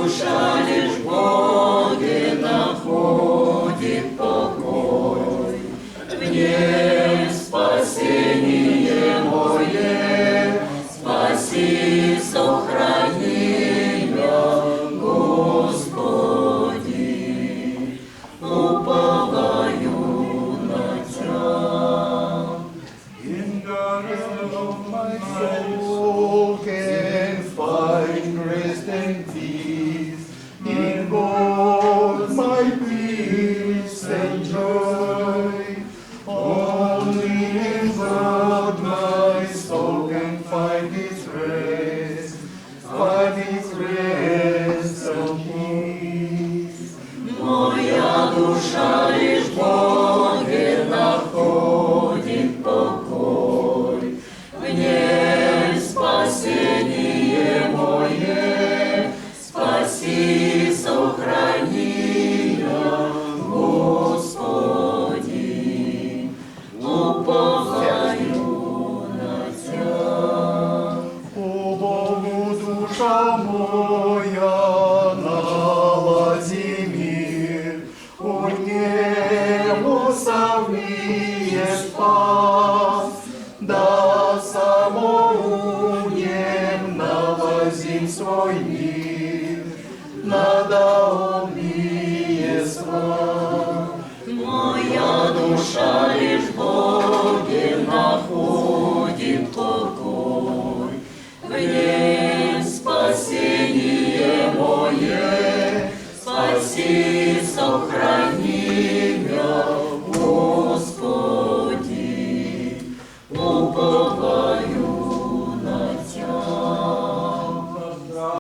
душа лишь в Боге находит покой, в нем спасение мое, спаси, сохрани меня, Господи, уповаю на Тя. In God alone my soul can find rest and peace. In God my peace and joy. Only in God my soul can find its rest and peace. Моя душа лишь в Боге находит покой, в нем спасение мое, спаси, сохрани меня, Господи, уповаю на Тя. О Богу, душа моя, налади мир, у небу совмие спас, да самоунем налазим свой мир, надо умие слав. Моя душа лишь в Боге находит покой, в нем спасение мое, спаси, сохрани